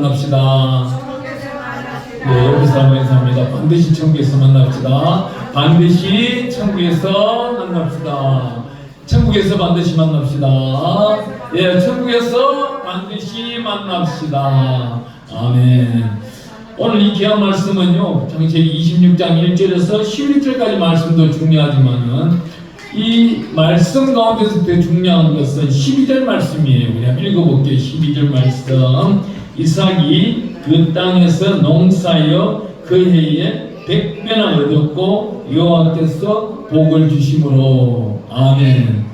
만납시다. 네, 여기서 한번 인사합니다. 반드시 천국에서 만납시다. 반드시 천국에서 만납시다. 천국에서 반드시 만납시다. 예, 천국에서 반드시 만납시다. 아멘. 오늘 이 귀한 말씀은요, 창세기 26장 1절에서 11절까지 말씀도 중요하지만은 이 말씀 가운데서 더 중요한 것은 12절 말씀이에요. 우리 한번 읽어볼게요. 12절 말씀. 이삭이 그 땅에서 농사하여 그 해에 100배나 얻었고 여호와께서 복을 주심으로. 아멘.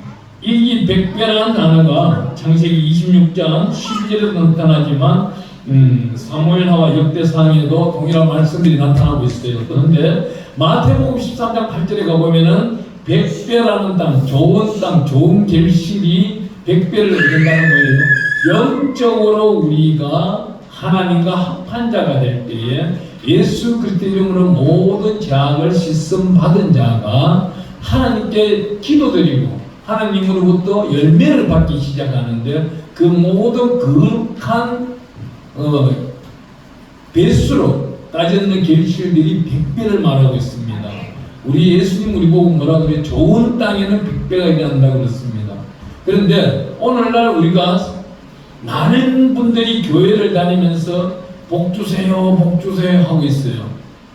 이 100배라는 단어가 창세기 26장 12절에도 나타나지만 사무엘하와 역대상에도 동일한 말씀들이 나타나고 있어요. 그런데 마태복음 13장 8절에 가보면은 100배라는 땅, 좋은 땅, 좋은 결실이 100배를 얻는다는 거예요. 영적으로 우리가 하나님과 합한 자가 될 때에 예수 그리스도 이름으로 모든 죄악을 씻음 받은 자가 하나님께 기도드리고 하나님으로부터 열매를 받기 시작하는데 그 모든 거룩한 배수로 따지는 결실들이 100배를 말하고 있습니다. 우리 예수님 우리 보고 뭐라 그래요? 좋은 땅에는 100배가 일어난다고 그랬습니다. 그런데 오늘날 우리가 많은 분들이 교회를 다니면서 복 주세요, 복 주세요 하고 있어요.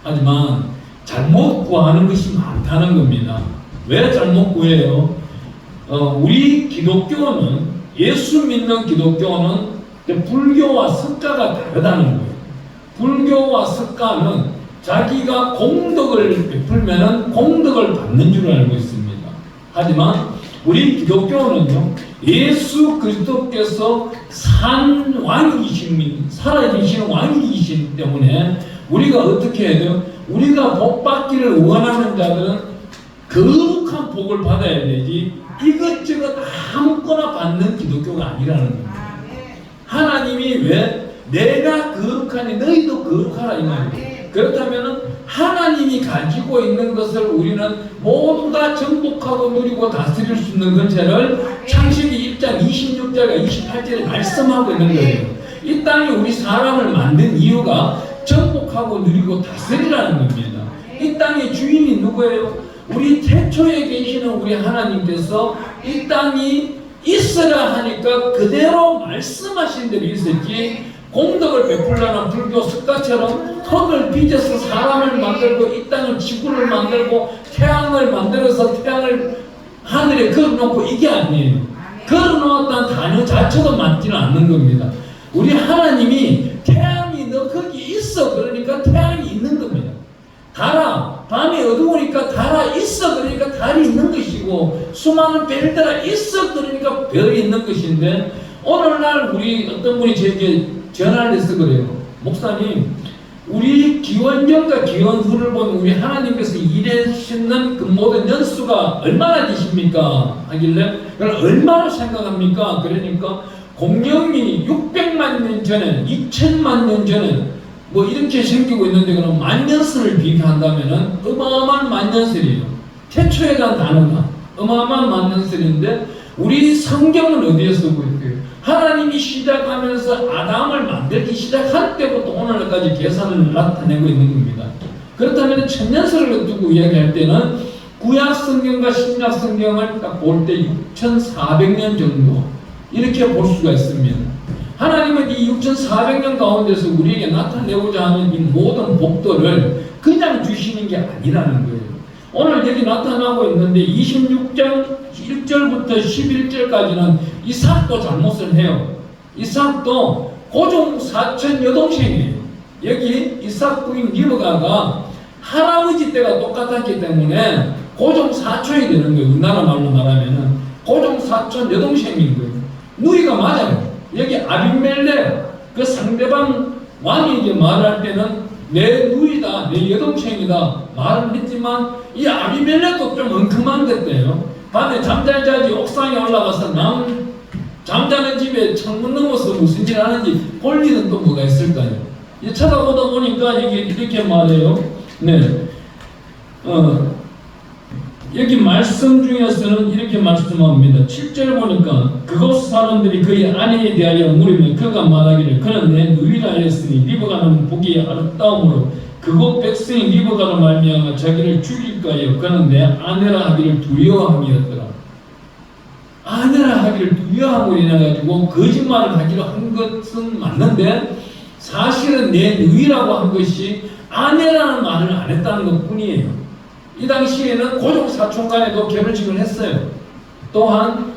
하지만 잘못 구하는 것이 많다는 겁니다. 왜 잘못 구해요? 우리 기독교는, 예수 믿는 기독교는 불교와 석가가 다르다는 거예요. 불교와 석가는 자기가 공덕을 베풀면은 공덕을 받는 줄 알고 있습니다. 하지만 우리 기독교는요, 예수 그리스도께서 산 왕이신, 살아계시는 왕이시기 때문에 우리가 어떻게 해야 돼요? 우리가 복 받기를 원하는 자들은 거룩한 복을 받아야 되지 이것저것 아무거나 받는 기독교가 아니라는 겁니다. 하나님이 왜 내가 거룩하니 너희도 거룩하라 이 말이에요. 그렇다면 하나님이 가지고 있는 것을 우리는 모두 다 정복하고 누리고 다스릴 수 있는 권세를 창세기 1장 26절과 28절에 말씀하고 있는 거예요. 이 땅에 우리 사람을 만든 이유가 정복하고 누리고 다스리라는 겁니다. 이 땅의 주인이 누구예요? 우리 태초에 계시는 우리 하나님께서 이 땅이 있어라 하니까 그대로 말씀하신 대로 있었지, 공덕을 베풀려는 불교 석가처럼 흙을 빚어서 사람을 만들고 이 땅을 지구를 만들고 태양을 만들어서 태양을 하늘에 걸어놓고 이게 아니에요. 걸어놓았다는 단어 자체도 맞지는 않는 겁니다. 우리 하나님이 태양이 너 거기 있어 그러니까 태양이 있는 겁니다. 달아, 밤이 어두우니까 달아 있어 그러니까 달이 있는 것이고 수많은 별들아 있어 그러니까 별이 있는 것인데, 오늘날 우리 어떤 분이 저에게 전화를 해서 그래요. 목사님, 우리 기원전과 기원후를 본 우리 하나님께서 일하시는 그 모든 연수가 얼마나 되십니까? 하길래 그걸 얼마나 생각합니까? 그러니까 공룡이 600만 년 전에 2000만 년 전에 뭐 이렇게 생기고 있는데 그럼 만년설을 비교한다면은 어마어마한 만년설이에요. 태초에 대한 단어가 어마어마한 만년설인데 우리 성경은 어디에 쓰고 있고요? 하나님이 시작하면서 아담을 만들기 시작할 때부터 오늘까지 계산을 나타내고 있는 겁니다. 그렇다면 천년설을 두고 이야기할 때는 구약 성경과 신약 성경을 딱 볼 때 6,400년 정도 이렇게 볼 수가 있습니다. 하나님은 이 6,400년 가운데서 우리에게 나타내고자 하는 이 모든 복들을 그냥 주시는 게 아니라는 거예요. 오늘 여기 나타나고 있는데 26장 1절부터 11절까지는 이삭도 잘못을 해요. 이삭도 고종 사촌 여동생이에요. 여기 이삭 부인 리브가가 할아버지 때가 똑같았기 때문에 고종 사촌이 되는 거예요. 우리나라 말로 말하면은 고종 사촌 여동생인 거예요. 누이가 맞아요. 여기 아비멜렉 그 상대방 왕에게 말할 때는 내 누이다, 내 여동생이다 말을 했지만 이 아비멜렉도 좀 엉큼한 듯해요. 밤에 잠잘 자지 옥상에 올라가서 남 잠자는 집에 창문 넘어서 무슨 일 하는지 볼 일은 또 뭐가 있을까요? 쳐다보다 보니까 이게 이렇게 말해요. 네, 여기 말씀 중에서는 이렇게 말씀합니다. 7절 보니까 그곳 사람들이 그의 아내에 대하여 물으며 그가 말하기를 그는 내 누이라 하였으니 리브가는 보기에 아름다움으로 그곳 백성이 리브가로 말미암아 자기를 죽일까 하여 그는 내 아내라 하기를 두려워함이었더라. 아내라 하기를 두려워함으로 인해가지고 거짓말을 하기로 한 것은 맞는데 사실은 내 누이라고 한 것이 아내라는 말을 안 했다는 것 뿐이에요. 이 당시에는 고종 사촌 간에도 결혼식을 했어요. 또한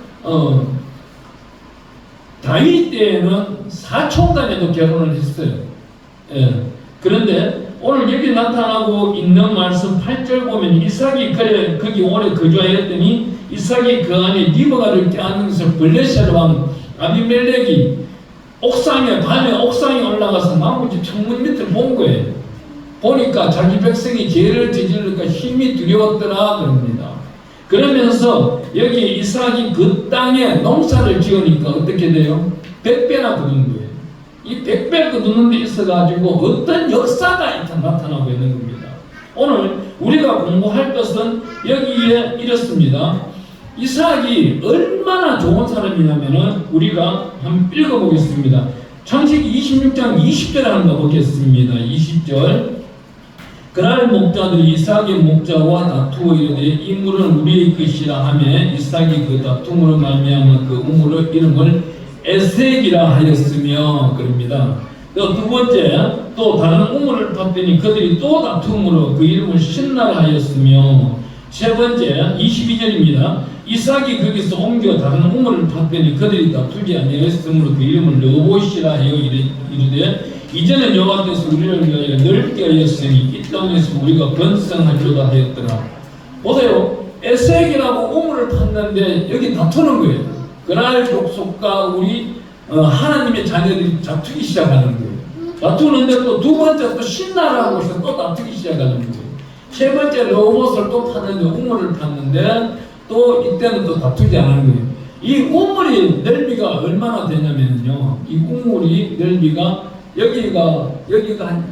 다윗 때에는 사촌 간에도 결혼을 했어요. 예. 그런데 오늘 여기 나타나고 있는 말씀 8절 보면 이삭이 그래 거기 오래 거주하였더니 이삭이 그 안에 리브가를 떼앗는 것을 블레셋 왕 아비멜렉이 밤에 옥상에 올라가서 나무집 창문 밑을 본 거예요. 보니까 자기 백성이 죄를 저지르니까 힘이 두려웠더라 그럽니다. 그러면서 여기 이삭이 그 땅에 농사를 지으니까 어떻게 돼요? 100배나 거둔 거예요. 이 100배 거두는 데 있어가지고 어떤 역사가 일단 나타나고 있는 겁니다. 오늘 우리가 공부할 것은 여기에 이렇습니다. 이삭이 얼마나 좋은 사람이냐면은 우리가 한번 읽어보겠습니다. 창세기 26장 20절 한번 보겠습니다. 20절. 그날 목자들이 이삭의 목자와 다투어 이르되 이 물은 우리의 것이라 하며 이삭이 그 다툼으로 말미암아 그 우물의 이름을 에색이라 하였으며 그럽니다. 또 두 번째 또 다른 우물을 봤더니 그들이 또 다툼으로 그 이름을 신나라 하였으며 세 번째 22절입니다. 이삭이 거기서 옮겨 다른 우물을 봤더니 그들이 다투지 아니하였으므로 그 이름을 르봇이라 하여 이르되 이전에 여호와께서 우리를 위하여 넓게 하였으니 이 땅에서 우리가 번성하리로다 하였더라. 보세요. 에색이라고 우물을 팠는데 여기 다투는 거예요. 그날 족속과 우리 하나님의 자녀들이 다투기 시작하는 거예요. 다투는데 또 두 번째 또 신나라고 해서 또 다투기 시작하는 거예요. 세 번째 르봇을 또 팠는데 우물을 팠는데 또 이때는 또 다투지 않은 거예요. 이 우물이 넓이가 얼마나 되냐면요. 이 우물이 넓이가 여기가 한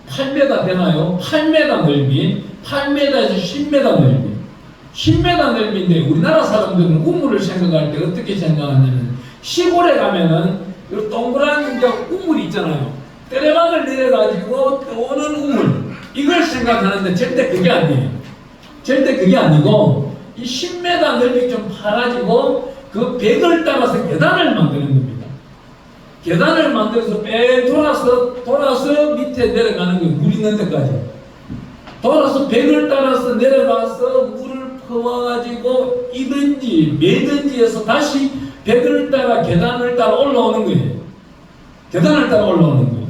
8m 되나요? 8m 넓이, 8m에서 10m 넓이, 10m 넓이인데 우리나라 사람들은 우물을 생각할 때 어떻게 생각하냐면 시골에 가면은 이 동그란 우물이 있잖아요. 때레방을 내려가지고 오는 우물 이걸 생각하는데 절대 그게 아니에요. 절대 그게 아니고 이 10m 넓이 좀 파가지고 그 벽을 따라서 계단을 만드는 겁니다. 계단을 만들어서 뺑 돌아서 밑에 내려가는 거예요. 물 있는 데까지. 돌아서 벽을 따라서 내려가서 물을 퍼와가지고 이든지 매든지 해서 다시 벽을 따라 계단을 따라 올라오는 거예요. 계단을 따라 올라오는 거예요.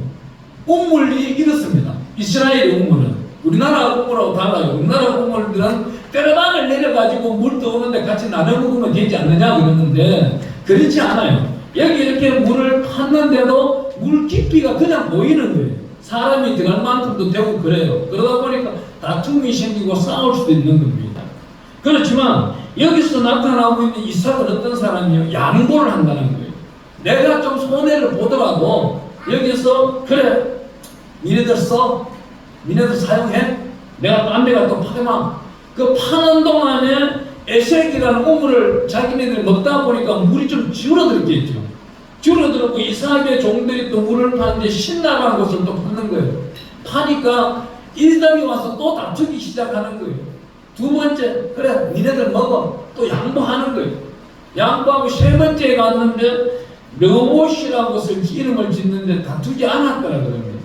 우물이 이렇습니다. 이스라엘의 우물은. 우리나라 우물하고 달라요. 우리나라 우물들은 때려방을 내려가지고 물 떠오는데 같이 나눠 먹으면 되지 않느냐 그러는데 그렇지 않아요. 여기 이렇게 물을 팠는데도 물 깊이가 그냥 보이는 거예요. 사람이 들어갈 만큼도 되고 그래요. 그러다 보니까 다툼이 생기고 싸울 수도 있는 겁니다. 그렇지만 여기서 나타나고 있는 이삭은 어떤 사람이에요? 양보를 한다는 거예요. 내가 좀 손해를 보더라도 여기서 그래 니네들 써 니네들 사용해 내가 딴 데가 또 파게만 그 파는 동안에 에색이라는 우물을 자기네들이 먹다 보니까 물이 좀 줄어들었겠죠. 줄어들었고 이삭의 종들이 또 물을 파는데 신나라는 것을 또 파는 거예요. 파니까 이삭이 와서 또 다투기 시작하는 거예요. 두 번째 그래 니네들 먹어 또 양보하는 거예요. 양보하고 세 번째에 갔는데 르봇이라는 것을 이름을 짓는데 다투지 않았더라 그럽니다.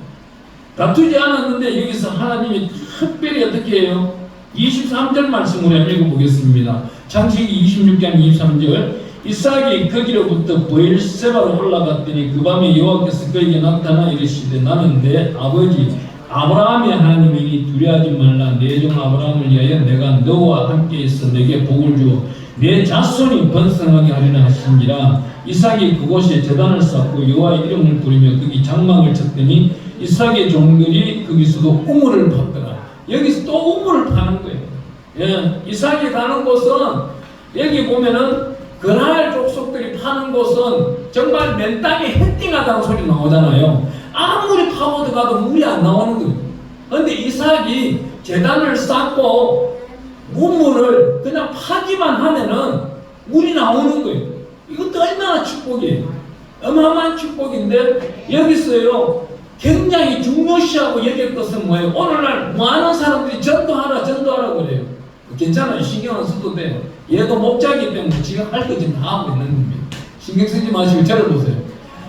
다투지 않았는데 여기서 하나님이 특별히 어떻게 해요? 23절 말씀으로 읽어보겠습니다. 창세기 26장 23절 이삭이 거기로부터 브엘세바로 올라갔더니 그 밤에 여호와께서 그에게 나타나 이르시되 나는 내 아버지 아브라함의 하나님이니 두려워하지 말라. 내 종 아브라함을 위하여 내가 너와 함께 있어 내게 복을 주어 내 자손이 번성하게 하리라 하시니라. 이삭이 그곳에 제단을 쌓고 여호와의 이름을 부르며 거기 장막을 쳤더니 이삭의 종들이 거기서도 우물을 팠더라. 여기서 또 우물을 파는 거예요. 예, 이삭이 가는 곳은 여기 보면은 그날 족속들이 파는 곳은 정말 맨 땅에 헤딩하다는 소리 나오잖아요. 아무리 파고 들어가도 물이 안 나오는 거예요. 그런데 이삭이 제단을 쌓고 우물을 그냥 파기만 하면은 물이 나오는 거예요. 이것도 얼마나 축복이에요. 어마어마한 축복인데 여기서요 굉장히 중요시하고 여길 것은 뭐예요? 오늘날 많은 사람들이 전도하라 그래요. 괜찮아요. 신경 안 써도 돼요. 얘도 목자이기 때문에 지가 할 거 지금 다 하고 있는 겁니다. 신경 쓰지 마시고 저를 보세요.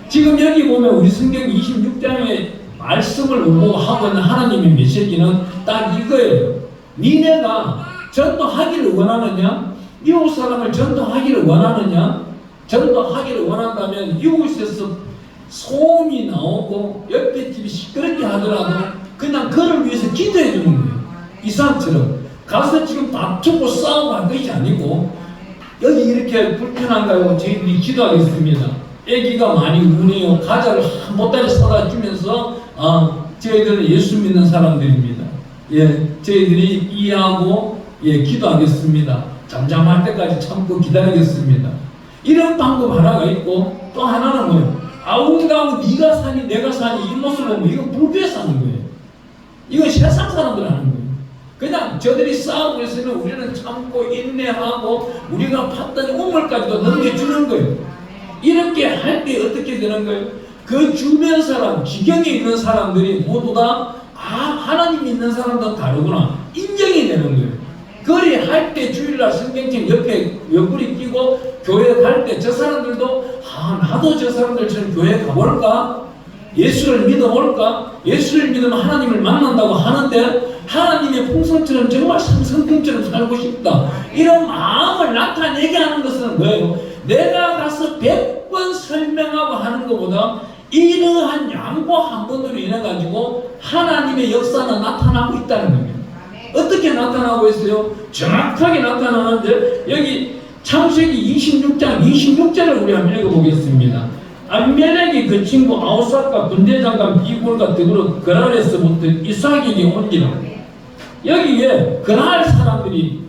지금 여기 보면 우리 성경 26장의 말씀을 보고 하고 있는 하나님의 메시지는 딱 이거예요. 니네가 전도하기를 원하느냐? 이웃 사람을 전도하기를 원하느냐? 전도하기를 원한다면 이웃에서 소음이 나오고 옆에 집이 시끄럽게 하더라도 그냥 그를 위해서 기도해 주는 거예요. 이 사람처럼 가서 지금 다투고 싸우고 한 것이 아니고 여기 이렇게 불편한가요? 저희들이 기도하겠습니다. 아기가 많이 우네요. 과자를 한 보따리 사다 주면서 저희들은 예수 믿는 사람들입니다. 저희들이 이해하고 기도하겠습니다. 잠잠할 때까지 참고 기다리겠습니다. 이런 방법 하나가 있고 또 하나는 뭐예요? 아웅다웅 네가 사니 내가 사니 이 모습을 보면 이건 불교에서 하는 거예요. 이건 세상 사람들 하는 거예요. 그냥 저들이 싸우고 있으면 우리는 참고 인내하고 우리가 팠던 우물까지도 넘겨주는 거예요. 이렇게 할 때 어떻게 되는 거예요? 그 주변 사람, 지경에 있는 사람들이 모두 다 하나님 믿는 사람도 다르구나 인정이 되는 거예요. 거리 할 때 주일날 성경책 옆에 옆구리 끼고 교회 갈 때 저 사람들도 나도 저 사람들처럼 교회 가볼까? 예수를 믿어볼까? 예수를 믿으면 하나님을 만난다고 하는데 하나님의 풍성처럼 정말 성경처럼 살고 싶다. 이런 마음을 나타내게 하는 것은 뭐예요? 내가 가서 100번 설명하고 하는 것보다 이러한 양보 한 번으로 인해 가지고 하나님의 역사는 나타나고 있다는 겁니다. 어떻게 나타나고 있어요? 정확하게 나타나는데 여기 창세기 26장 26절을 우리 한번 읽어보겠습니다. 아비멜렉이 그 친구 아우삿과 군대장관 비굴과 더불어 그랄에서부터 이삭에게 온지라. 여기에 그랄 사람들이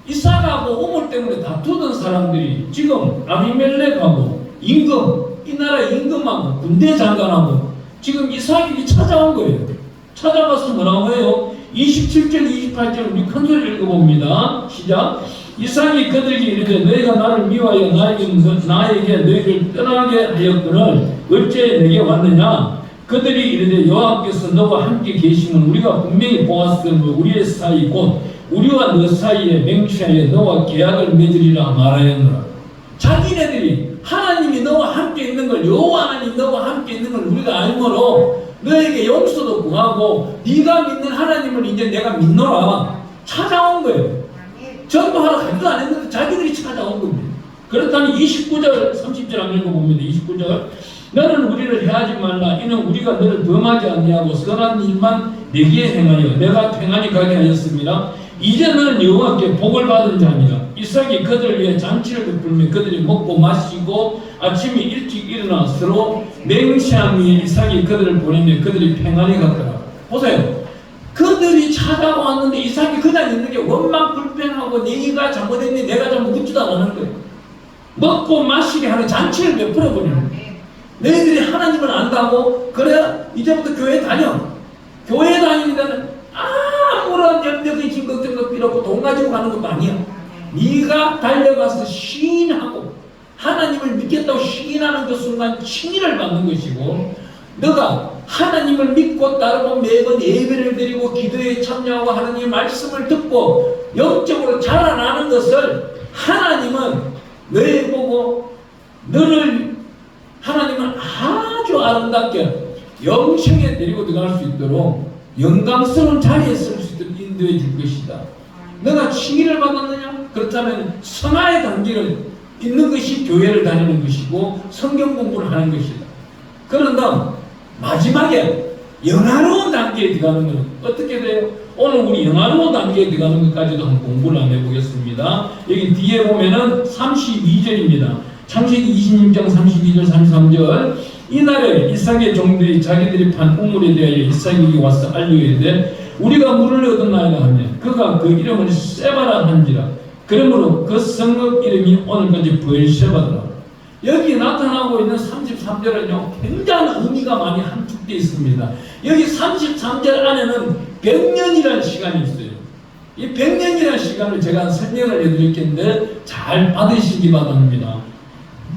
이삭하고 우물 때문에 다투던 사람들이 지금 아비멜렉하고 임금, 이 나라 임금하고 군대장관하고 지금 이삭에게 찾아온 거예요. 찾아가서 뭐라고 해요? 27절 28절 우리 큰소리 읽어봅니다. 시작. 이삭이 그들에게 이르되 너희가 나를 미워하여 나에게 너희를 떠나게 하였거늘 어째 내게 왔느냐? 그들이 이르되 여호와께서 너와 함께 계시면 우리가 분명히 보았으므로 우리의 사이 곧 우리와 너 사이에 맹세하여 너와 계약을 맺으리라 말하였노라. 자기네들이 하나님이 너와 함께 있는 걸 여호와 하나님 너와 함께 있는 걸 우리가 알므로 너에게 용서도 구하고 네가 믿는 하나님을 이제 내가 믿노라 찾아온 거예요. 전도하러 가지도 안 했는데 자기들이 찾아온 겁니다. 그렇다면 29절 30절 한번 읽어봅니다. 29절 너는 우리를 해하지 말라. 이는 우리가 너를 범하지 아니하고 선한 일만 내게 행하여 내가 평안히 가게 하였습니다. 이제 너는 여호와께 복을 받은 자니라. 이삭이 그들을 위해 잔치를 베풀며 그들이 먹고 마시고 아침에 일찍 일어나 서로 맹세한 후에 이삭이 그들을 보내며 그들이 평안히 갔더라. 보세요. 그들이 찾아왔는데 이삭이 그냥 있는 게 원망 불평하고 네가 잘못했니 내가 잘못 묻지도 않는 거예요. 먹고 마시게 하는 잔치를 베풀어 버리는 거예요. 너희들이 하나님을 안다고 그래 이제부터 교회 다녀. 교회 다니는 데는 아무런 염려의 걱정도 필요 없고 돈 가지고 가는 것도 아니야. 네가 달려가서 시인하고 하나님을 믿겠다고 시인하는 그 순간 칭의를 받는 것이고 너가 하나님을 믿고 따르고 매번 예배를 드리고 기도에 참여하고 하나님의 말씀을 듣고 영적으로 자라나는 것을 하나님은 너희 보고 너를 하나님은 아주 아름답게 영생에 데리고 들어갈 수 있도록 영광스러운 자리에 쓸 수 있도록 인도해 줄 것이다. 너가 칭의를 받았느냐? 그렇다면 선화의 단계를 있는 것이 교회를 다니는 것이고 성경 공부를 하는 것이다. 그런다 마지막에 영화로운 단계에 들어가는 것은 어떻게 돼요? 오늘 우리 영화로운 단계에 들어가는 것까지도 한번 공부를 한번 해보겠습니다. 여기 뒤에 보면은 32절입니다. 창세기 26장 32절 33절 이날에 이삭의 종들이 자기들이 판 우물에 대하여 이삭에게 와서 알리되 우리가 물을 얻었나이다 하며 그가 그 이름을 세바라 한지라. 그러므로 그 성읍 이름이 오늘까지 브엘세바더라. 여기 나타나고 있는 33절은요 굉장한 의미가 많이 함축되어 있습니다. 여기 33절 안에는 100년이라는 시간이 있어요. 이 100년이라는 시간을 제가 설명을 해드릴 텐데 잘 받으시기 바랍니다.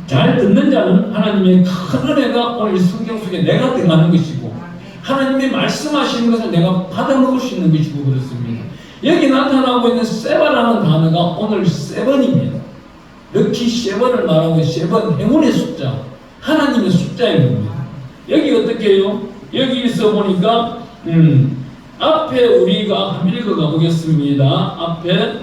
잘 듣는 자는 하나님의 큰 은혜가 오늘 성경 속에 내가 등하는 것이고 하나님이 말씀하시는 것을 내가 받아먹을 수 있는 것이고 그렇습니다. 여기 나타나고 있는 세바라는 단어가 오늘 세번입니다. 럭키 세번을 말하고 세번 행운의 숫자, 하나님의 숫자인 겁니다. 여기 어떻게 해요? 여기서 보니까 앞에 우리가 한번 읽어가 보겠습니다. 앞에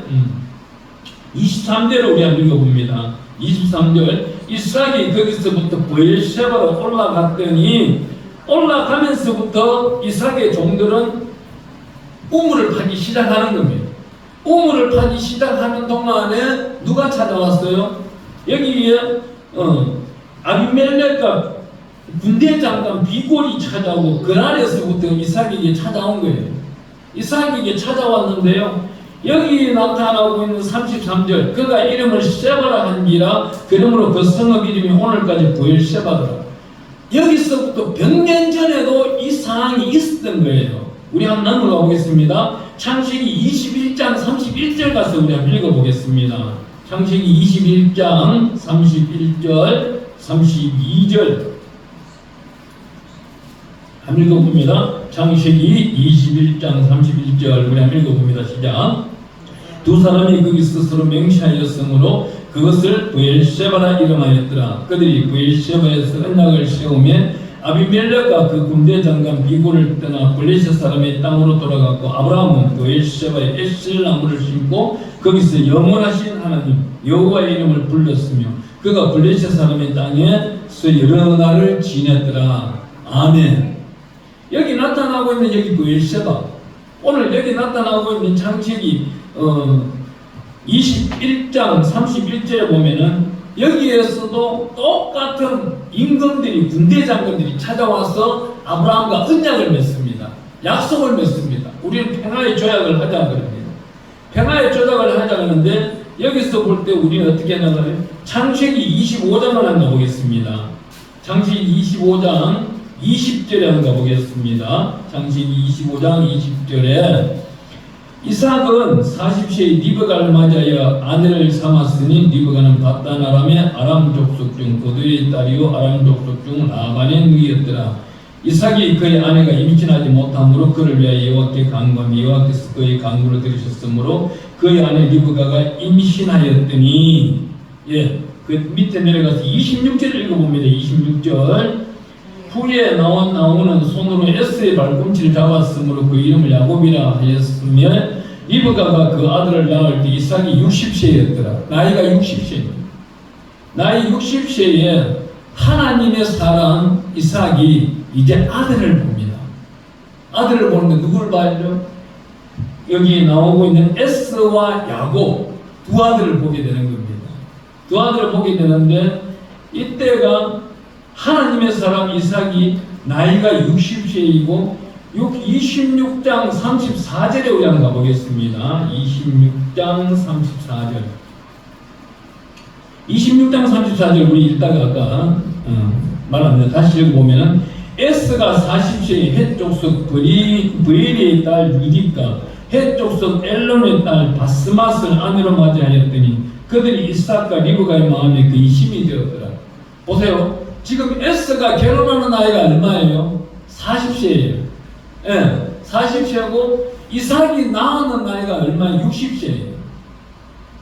23절을 우리 한번 읽어봅니다. 23절 이삭이 거기서부터 브엘셰바로 올라갔더니 올라가면서부터 이삭의 종들은 우물을 파기 시작하는 겁니다. 우물을 파기 시작하는 동안에 누가 찾아왔어요? 여기에 아비멜렉과 군대 장관 비골이 찾아오고 그날에서부터 이삭에게 찾아온 거예요. 이삭에게 찾아왔는데요. 여기 나타나고 있는 33절 그가 이름을 세바라 한기라 그러므로 그 성읍 이름이 오늘까지 브엘셰바더라. 여기서부터 100년 전에도 이 상황이 있었던 거예요. 우리 한번 넘어가 보겠습니다. 창세기 21장 31절 가서 우리 한번 읽어보겠습니다. 창세기 21장 31절 32절 한번 읽어봅니다. 창세기 21장 31절 우리 한번 읽어봅니다. 시작. 두 사람이 거기서 서로 맹세하였으므로 그것을 브엘셰바라 이름하였더라. 그들이 브엘셰바에서 언약을 세우며 아비멜렉과 그 군대 장관 비골을 떠나 블레셋 사람의 땅으로 돌아갔고 아브라함은 브엘셰바에 에셀 나무를 심고 거기서 영원하신 하나님 여호와의 이름을 불렀으며 그가 블레셋 사람의 땅에서 여러 날을 지냈더라. 아멘. 여기 나타나고 있는 여기 브엘셰바 오늘 여기 나타나고 있는 창세기 21장 31절에 보면은 여기에서도 똑같은 임금들이 군대 장관들이 찾아와서 아브라함과 언약을 맺습니다. 약속을 맺습니다. 우리는 평화의 조약을 하자 그럽니다. 평화의 조약을 하자 하는데 여기서 볼 때 우리는 어떻게 나가요? 창세기 25장을 한번 보겠습니다. 창세기 25장 20절에 한번 가보겠습니다. 창세기 25장 20절에 이삭은 40세의 리브가를 맞이하여 아내를 삼았으니 리브가는 바단 아람의 아람 족속 중 고두의 딸이요 아람 족속 중 라반의 누이였더라. 이삭이 그의 아내가 임신하지 못함으로 그를 위하여 여호와께 간구하며 여호와께서 그의 간구를 들으셨으므로 그의 아내 리브가가 임신하였더니 그 밑에 내려가서 26절 읽어봅니다. 26절 후에 나온 나오는 손으로 에스의 발꿈치를 잡았으므로 그 이름을 야곱이라 하였으며 리브가가 그 아들을 낳을 때 이삭이 60세였더라. 나이가 60세입니다. 나이 60세에 하나님의 사람 이삭이 이제 아들을 봅니다. 아들을 보는데 누굴 봐야죠? 여기 나오고 있는 에스와 야곱 두 아들을 보게 되는 겁니다. 두 아들을 보게 되는데 이때가 하나님의 사람 이삭이 나이가 60세이고 26장 34절에 우리 한번 가보겠습니다. 26장 34절 26장 34절 우리 읽다가 아까 말았는데 다시 읽어보면은 에스가 40세의 헷족속 브엘의 딸 유디가 헷족속 엘론의 딸 바스맛을 아내로 맞이하였더니 그들이 이삭과 리브가의 마음에 그 힘이 되었더라. 보세요. 지금 에스가 결혼하는 나이가 얼마예요? 40세예요. 40세고 이삭이 낳는 나이가 얼마예요? 60세예요.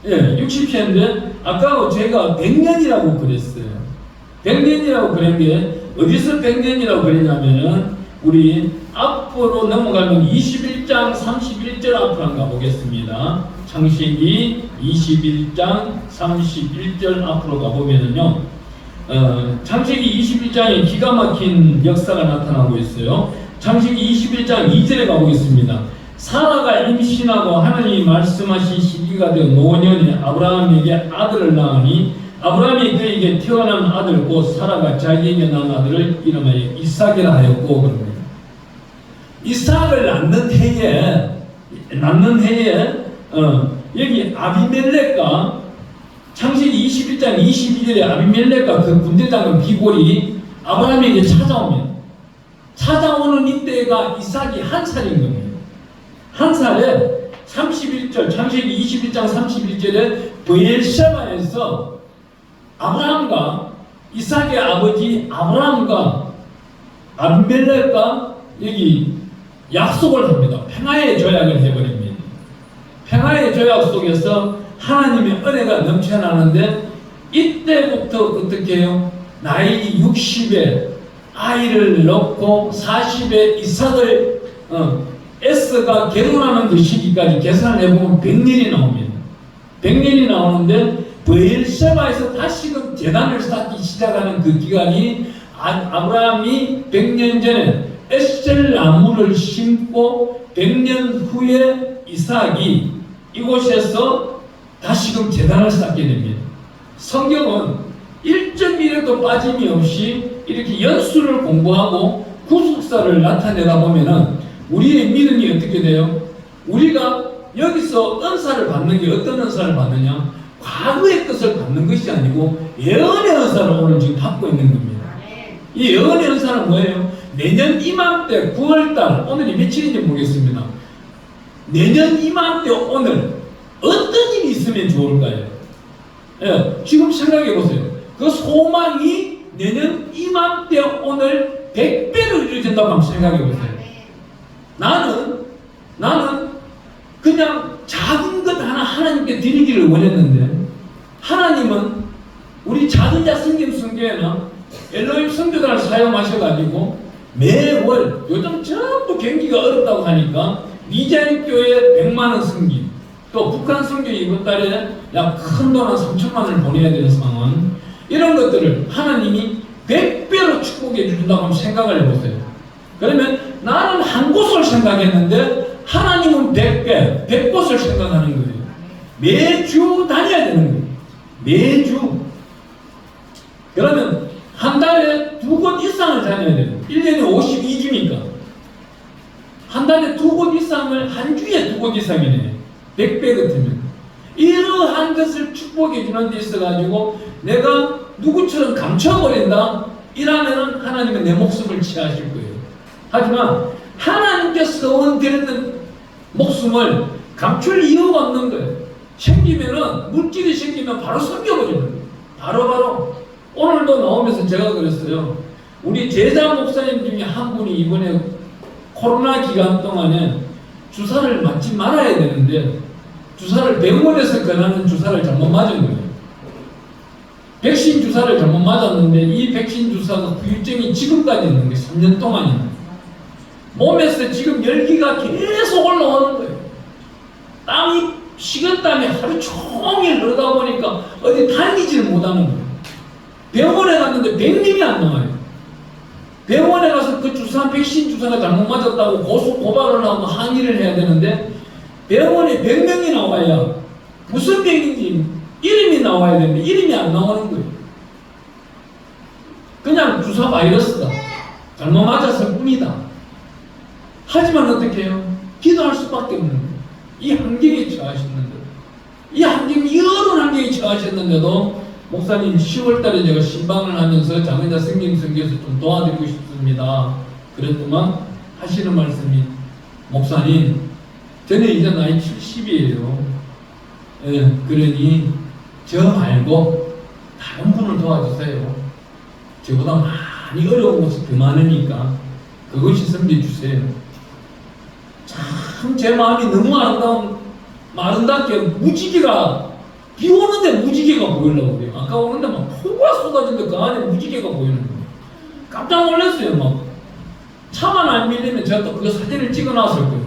60세인데 아까 제가 100년이라고 그랬어요. 100년이라고 그런 게 어디서 100년이라고 그랬냐면은 우리 앞으로 넘어가면 21장 31절 앞으로 한번 가보겠습니다. 창세기 21장 31절 앞으로 가보면은요. 창세기 21장에 기가 막힌 역사가 나타나고 있어요. 창세기 21장 2절에 가보겠습니다. 사라가 임신하고 하나님이 말씀하신 시기가 되어 노년에 아브라함에게 아들을 낳으니 아브라함이 그에게 태어난 아들 곧 사라가 자기에게 낳은 아들을 이름하여 이삭이라 하였고 그럽니다. 이삭을 낳는 해에 여기 아비멜렉과 창세기 21장 22절에 아비멜렉과 그 군대장관 비골이 아브라함에게 찾아옵니다. 찾아오는 이때가 이삭이 1살인 겁니다. 1살에 31절, 창세기 21장 31절에 브엘셰바에서 아브라함과 이삭의 아버지 아브라함과 아비멜렉과 여기 약속을 합니다. 평화의 조약을 해버립니다. 평화의 조약 속에서 하나님의 은혜가 넘쳐나는데 이때부터 어떻게 해요? 나이 60에 아이를 낳고 40에 이삭을 에스가 결혼하는 그 시기까지 계산을 해보면 100년이 나옵니다. 100년이 나오는데 브엘셰바에서 다시금 제단을 쌓기 시작하는 그 기간이 아브라함이 100년 전에 에셀 나무를 심고 100년 후에 이삭이 이곳에서 다시금 제단을 쌓게 됩니다. 성경은 1.1에도 빠짐이 없이 이렇게 연수를 공부하고 구속사를 나타내다 보면은 우리의 믿음이 어떻게 돼요? 우리가 여기서 은사를 받는 게 어떤 은사를 받느냐? 과거의 뜻을 받는 것이 아니고 예언의 은사를 오늘 지금 받고 있는 겁니다. 이 예언의 은사는 뭐예요? 내년 이맘때 9월달, 오늘이 며칠인지 모르겠습니다. 내년 이맘때 오늘 어떤 일이 있으면 좋을까요? 예, 지금 생각해 보세요. 그 소망이 내년 이맘때 오늘 100배로 이루어진다고 한번 생각해 보세요. 나는 그냥 작은 것 하나 하나님께 드리기를 원했는데 하나님은 우리 작은 자 성김 성교회는 엘로힘 선교단을 사용하셔가지고 매월 요즘 전부 경기가 어렵다고 하니까 미자립 교회 100만원 성김, 또 북한 선교 이번 달에 약 큰 돈 한 3천만 원을 보내야 되는 상황, 이런 것들을 하나님이 100배로 축복해 주신다고 한번 생각을 해보세요. 그러면 나는 한 곳을 생각했는데 하나님은 100배, 100곳을 생각하는 거예요. 매주 다녀야 되는 거예요. 매주. 그러면 한 달에 2곳 이상을 다녀야 돼요. 1년에 52주니까. 한 달에 2곳 이상을, 한 주에 2곳 이상이네. 100배 같으면. 이러한 것을 축복해 주는 데 있어가지고 내가 누구처럼 감춰버린다? 이러면은 하나님은 내 목숨을 취하실 거예요. 하지만 하나님께서 소원 드리는 목숨을 감출 이유가 없는 거예요. 생기면은, 물질이 생기면 바로 숨겨버리는 거예요. 바로. 오늘도 나오면서 제가 그랬어요. 우리 제자 목사님 중에 한 분이 이번에 코로나 기간 동안에 주사를 맞지 말아야 되는데 주사를 병원에서 권하는 주사를 잘못 맞은 거예요. 백신 주사를 잘못 맞았는데 이 백신 주사가 후유증이 지금까지 있는 거예요. 3년 동안이나. 몸에서 지금 열기가 계속 올라오는 거예요. 땀이, 식은땀이 하루 종일 흐르다 보니까 어디 다니지를 못하는 거예요. 병원에 갔는데 100명이 안 나와요. 병원에 가서 그 주사, 백신 주사가 잘못 맞았다고 고발을 하고 항의를 해야 되는데 병원에 100명이 나와야 무슨 병인지 이름이 나와야 되는데 이름이 안 나오는 거예요. 그냥 주사 바이러스다. 잘못 맞았을 뿐이다. 하지만 어떻게 해요? 기도할 수밖에 없는 거예요. 이 환경에 처하셨는데, 이 환경이 여러 환경에 처하셨는데도 목사님 10월달에 제가 신방을 하면서 장애자 성김 선교에서 좀 도와드리고 싶습니다. 그랬더만 하시는 말씀이, 목사님 저는 이제 나이 70이에요. 예, 그러니 저 말고 다른 분을 도와주세요. 저보다 많이 어려운 것이 더 많으니까 그것이 섬겨주세요. 참 제 마음이 너무 아름답게 무지개가, 비 오는데 무지개가 보이려고 그래요. 아까 오는데 막 폭우가 쏟아지는데 그 안에 무지개가 보이는 거예요. 깜짝 놀랐어요. 막 차만 안 밀리면 제가 또 그 사진을 찍어 놨을 거예요.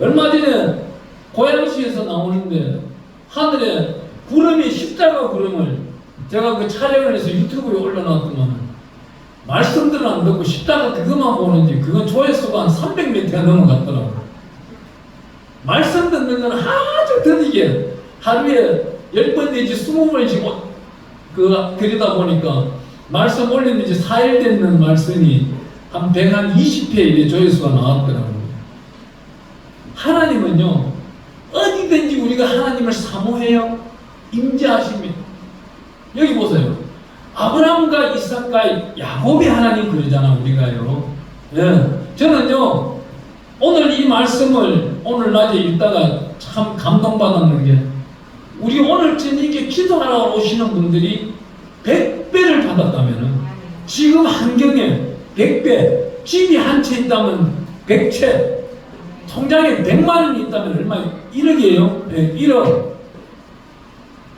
얼마 전에 고양시에서 나오는데 하늘에 구름이, 십자가 구름을 제가 그 촬영을 해서 유튜브에 올려놨더만 말씀들은 안 듣고 십자가 그것만 보는지 그건 조회수가 한 300m가 넘어갔더라고요. 말씀 듣는 건 아주 더디게 하루에 10번 내지 20번씩 그리다 보니까 말씀 올린 지 4일 됐는 말씀이 한 120회 조회수가 나왔더라고요. 하나님은요, 어디든지 우리가 하나님을 사모해요. 임재하십니다. 여기 보세요. 아브라함과 이삭과 야곱의 하나님 그러잖아, 우리가요. 예. 저는요, 오늘 이 말씀을 오늘 낮에 읽다가 참 감동받았는 게, 우리 오늘 저녁에 기도하러 오시는 분들이 100배를 받았다면 지금 환경에 100배, 집이 한 채 있다면 100채, 통장에 100만 원이 있다면 얼마? 1억이에요. 네, 1억.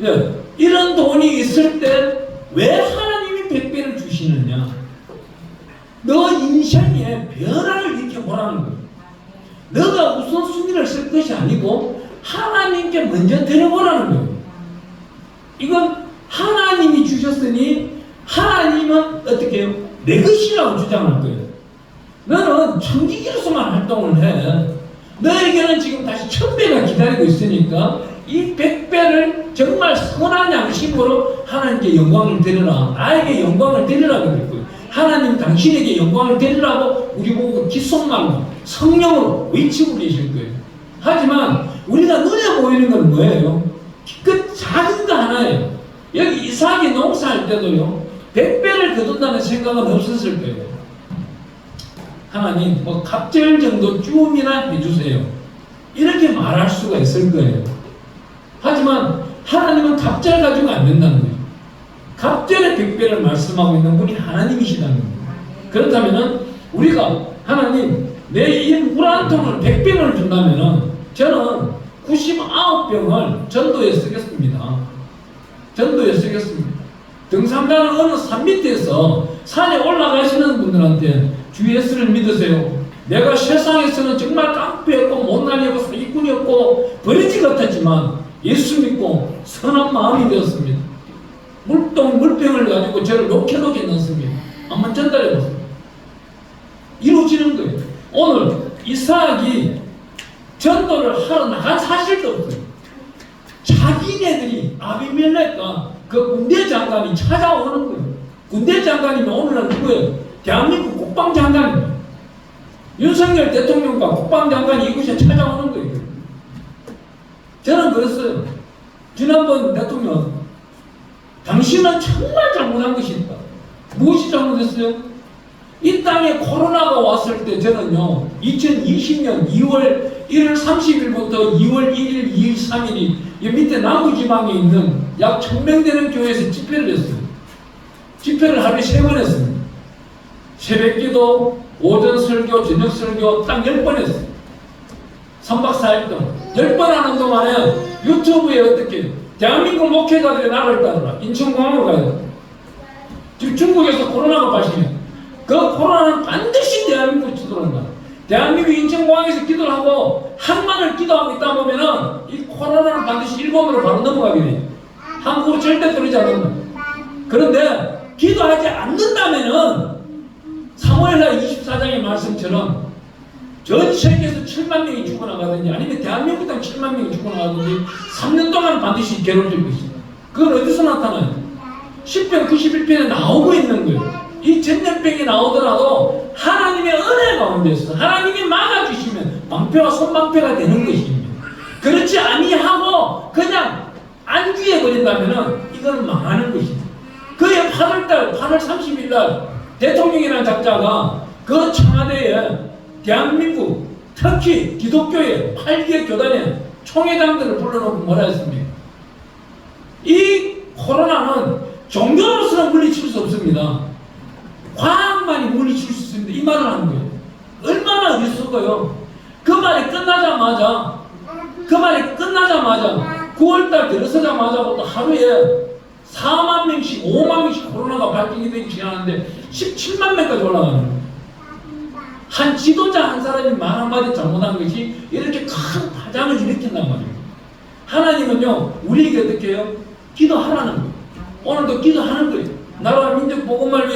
예, 이런 돈이 있을 때 왜 하나님이 100배를 주시느냐? 너 인생에 변화를 일으켜보라는 거예요. 너가 우선순위를 쓸 것이 아니고 하나님께 먼저 드려보라는 거예요. 이건 하나님이 주셨으니 하나님은 어떻게 해요? 내 것이라고 주장할 거예요. 너는 청지기로서만 활동을 해. 너에게는 지금 다시 1000배가 기다리고 있으니까 이 100배를 정말 선한 양심으로 하나님께 영광을 드리라, 나에게 영광을 드리라 그럴 거예요. 하나님 당신에게 영광을 드리라고 우리 보고 귓속말로 성령으로 외치고 계실 거예요. 하지만 우리가 눈에 보이는 건 뭐예요? 그 작은 거 하나예요. 여기 이삭이 농사할 때도요, 100배를 거둔다는 생각은 없었을 거예요. 하나님 뭐 갑절 정도 쯤이나 해주세요, 이렇게 말할 수가 있을 거예요. 하지만 하나님은 갑절 가지고 안 된다는 거예요. 갑절의 100배를 말씀하고 있는 분이 하나님이시다는 거예요. 그렇다면 우리가 하나님 내 이 물 한 통을 100병을 준다면 저는 99병을 전도에 쓰겠습니다. 전도에 쓰겠습니다. 등산가는 어느 산 밑에서 산에 올라가시는 분들한테 주 예수를 믿으세요. 내가 세상에서는 정말 깡패였고 못난이었고 사기꾼이었고 버리지 같았지만 예수 믿고 선한 마음이 되었습니다. 물병을 가지고 저를 녹여놓게 넣습니다. 한번 전달해 보세요. 이루어지는 거예요. 오늘 이삭이 전도를 하러 나간 사실도 없어요. 자기네들이 아비멜렉과 그 군대 장관이 찾아오는 거예요. 군대 장관이면 오늘은 누구예요? 대한민국 국방장관입니다. 윤석열 대통령과 국방장관이 이곳에 찾아오는 거예요. 저는 그랬어요. 지난번 대통령, 당신은 정말 잘못한 것이 있다. 무엇이 잘못했어요? 이 땅에 코로나가 왔을 때 저는요, 2020년 2월 1일 30일부터 2월 1일, 2일, 3일이 이 밑에 남부지방에 있는 약 1000명 되는 교회에서 집회를 했어요. 집회를 하루에 3번 했습니다. 새벽기도, 오전 설교, 저녁 설교 딱 10번 했어요. 3박 4일 동안 10번 하는 동안에 유튜브에 어떻게 대한민국 목회자들이 나를 따르라, 인천공항으로 가야 돼. 지금 중국에서 코로나가 발생해. 그 코로나는 반드시 대한민국에 들어온다. 대한민국 인천공항에서 기도를 하고 한만을 기도하고 있다 보면은 이 코로나는 반드시 일본으로 바로 넘어가게 돼. 한국으로 절대 들어오지 않는다. 그런데 기도하지 않는다면은 사무엘하 24장의 말씀처럼 전 세계에서 7만 명이 죽어나가든지 아니면 대한민국 땅 7만 명이 죽어나가든지 3년 동안 반드시 괴로워질 것입니다. 그건 어디서 나타나요? 10편 91편에 나오고 있는 거예요. 이 전염병이 나오더라도 하나님의 은혜 가운데서 하나님이 막아주시면 방패와 손방패가 되는 것입니다. 그렇지 아니하고 그냥 안주해버린다면 이건 망하는 것입니다. 그의 8월 30일 날 대통령이라는 작자가 그 청와대에 대한민국 특히 기독교의 8개 교단의 총회장들을 불러놓고 뭐라 했습니까? 이 코로나는 종교로서는 물리칠 수 없습니다. 과학만이 물리칠 수 있습니다. 이 말을 하는 거예요. 얼마나 어리석어요. 그 말이 끝나자마자 9월달 들어서자마자부터 하루에 4만 명씩 5만 명씩 코로나가 발생이 되기 시작하는데 17만 명까지 올라가는 거예요. 한 지도자 한 사람이 말 한마디 잘못한 것이 이렇게 큰 파장을 일으킨단 말이에요. 하나님은요 우리에게 어떻게 해요? 기도하라는 거예요. 오늘도 기도하는 거예요. 나라 민족 복음을 위해